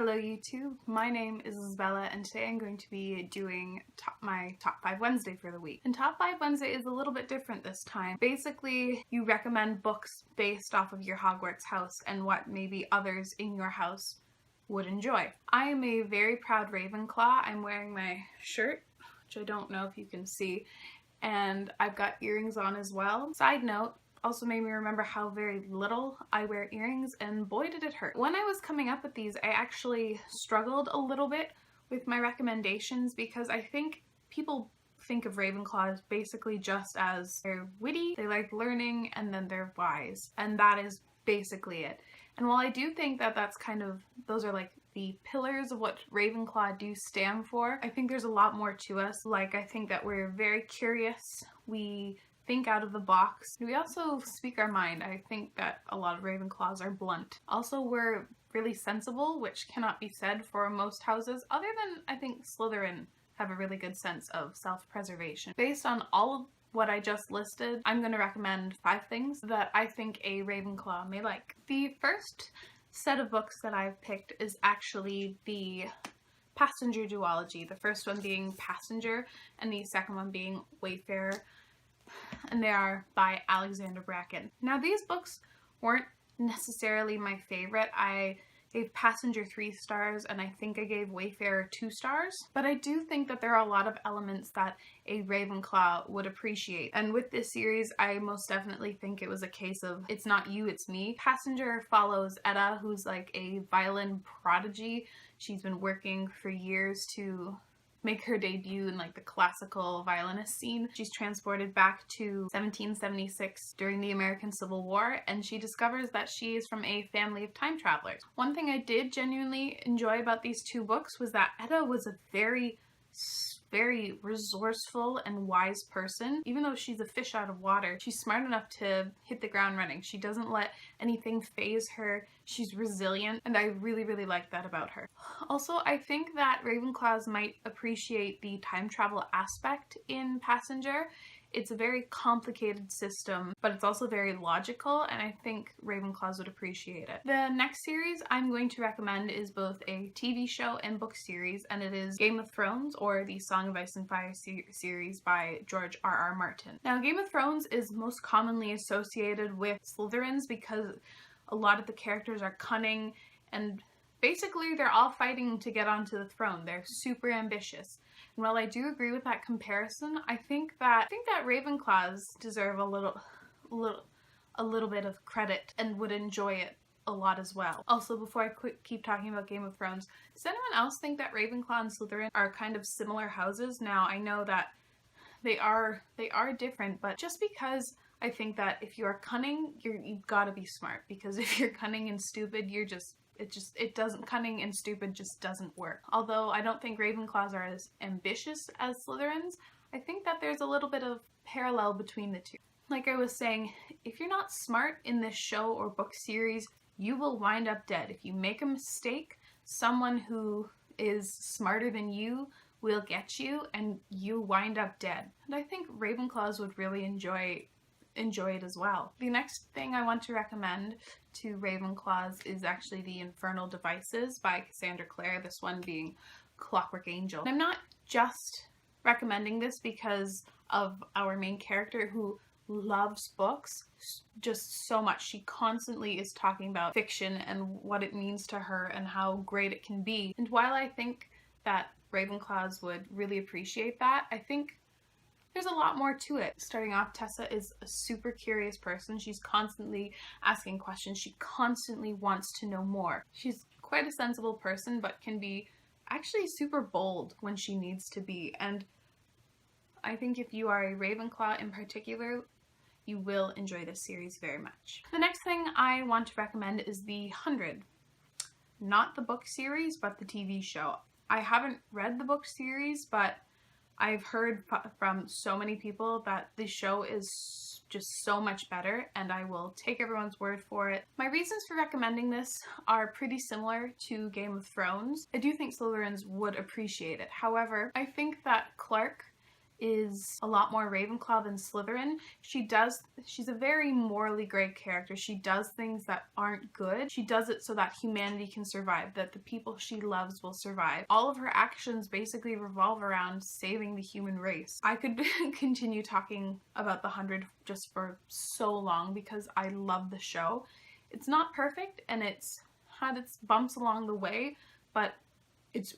Hello YouTube, my name is Isabella and today I'm going to be doing my Top 5 Wednesday for the week. And Top 5 Wednesday is a little bit different this time. Basically, you recommend books based off of your Hogwarts house and what maybe others in your house would enjoy. I am a very proud Ravenclaw. I'm wearing my shirt, which I don't know if you can see, and I've got earrings on as well. Side note, also made me remember how very little I wear earrings, and boy did it hurt. When I was coming up with these, I actually struggled a little bit with my recommendations because I think people think of Ravenclaws basically just as they're witty, they like learning, and then they're wise. And that is basically it. And while I do think that that's kind of, those are like the pillars of what Ravenclaw do stand for, I think there's a lot more to us. Like, I think that we're very curious, we think out of the box. We also speak our mind. I think that a lot of Ravenclaws are blunt. Also, we're really sensible, which cannot be said for most houses, other than I think Slytherin have a really good sense of self-preservation. Based on all of what I just listed, I'm going to recommend 5 things that I think a Ravenclaw may like. The first set of books that I've picked is actually the Passenger duology, the first one being Passenger and the second one being Wayfarer, and they are by Alexander Bracken. Now, these books weren't necessarily my favorite. I gave Passenger 3 stars and I think I gave Wayfarer 2 stars, but I do think that there are a lot of elements that a Ravenclaw would appreciate. And with this series, I most definitely think it was a case of it's not you, it's me. Passenger follows Etta, who's like a violin prodigy. She's been working for years to make her debut in like the classical violinist scene. She's transported back to 1776 during the American Civil War, and she discovers that she is from a family of time travelers. One thing I did genuinely enjoy about these 2 books was that Etta was a very resourceful and wise person. Even though she's a fish out of water, she's smart enough to hit the ground running. She doesn't let anything faze her. She's resilient, and I really like that about her. Also, I think that Ravenclaws might appreciate the time travel aspect in Passenger. It's a very complicated system, but it's also very logical, and I think Ravenclaws would appreciate it. The next series I'm going to recommend is both a TV show and book series, and it is Game of Thrones, or the Song of Ice and Fire series by George R.R. Martin. Now, Game of Thrones is most commonly associated with Slytherins because a lot of the characters are cunning, and basically they're all fighting to get onto the throne. They're super ambitious. And while I do agree with that comparison, I think that Ravenclaws deserve a little bit of credit and would enjoy it a lot as well. Also, before I keep talking about Game of Thrones, does anyone else think that Ravenclaw and Slytherin are kind of similar houses? Now, I know that they are different, but just because I think that if you are cunning, you've got to be smart, because if you're cunning and stupid, cunning and stupid just doesn't work. Although I don't think Ravenclaws are as ambitious as Slytherins, I think that there's a little bit of parallel between the two. Like I was saying, if you're not smart in this show or book series, you will wind up dead. If you make a mistake, someone who is smarter than you will get you and you wind up dead. And I think Ravenclaws would really enjoy it as well. The next thing I want to recommend to Ravenclaws is actually the Infernal Devices by Cassandra Clare, this one being Clockwork Angel. And I'm not just recommending this because of our main character who loves books just so much. She constantly is talking about fiction and what it means to her and how great it can be. And while I think that Ravenclaws would really appreciate that, I think there's a lot more to it. Starting off, Tessa is a super curious person. She's constantly asking questions. She constantly wants to know more. She's quite a sensible person, but can be actually super bold when she needs to be. And I think if you are a Ravenclaw in particular, you will enjoy this series very much. The next thing I want to recommend is The 100. Not the book series, but the TV show. I haven't read the book series, but I've heard from so many people that the show is just so much better, and I will take everyone's word for it. My reasons for recommending this are pretty similar to Game of Thrones. I do think Slytherins would appreciate it. However, I think that Clark is a lot more Ravenclaw than Slytherin. She's a very morally gray character. She does things that aren't good. She does it so that humanity can survive, that the people she loves will survive. All of her actions basically revolve around saving the human race. I could continue talking about The 100 just for so long because I love the show. It's not perfect and it's had its bumps along the way, but it's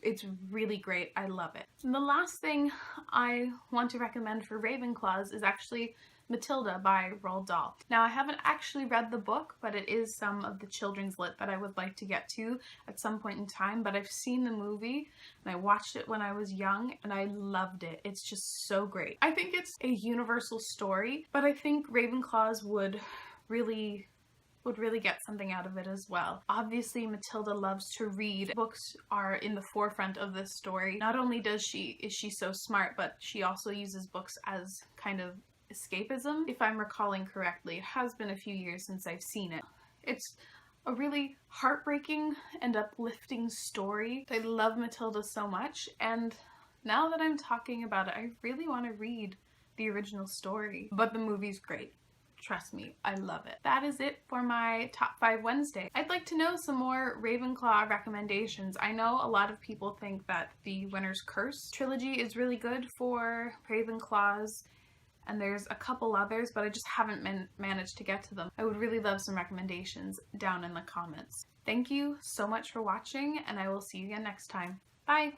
really great. I love it. And the last thing I want to recommend for Ravenclaws is actually Matilda by Roald Dahl. Now, I haven't actually read the book, but it is some of the children's lit that I would like to get to at some point in time, but I've seen the movie and I watched it when I was young and I loved it. It's just so great. I think it's a universal story, but I think Ravenclaws would really get something out of it as well. Obviously, Matilda loves to read. Books are in the forefront of this story. Not only is she so smart, but she also uses books as kind of escapism. If I'm recalling correctly, it has been a few years since I've seen it. It's a really heartbreaking and uplifting story. I love Matilda so much, and now that I'm talking about it, I really want to read the original story. But the movie's great. Trust me, I love it. That is it for my Top 5 Wednesday. I'd like to know some more Ravenclaw recommendations. I know a lot of people think that the Winter's Curse trilogy is really good for Ravenclaws, and there's a couple others, but I just haven't managed to get to them. I would really love some recommendations down in the comments. Thank you so much for watching, and I will see you again next time. Bye!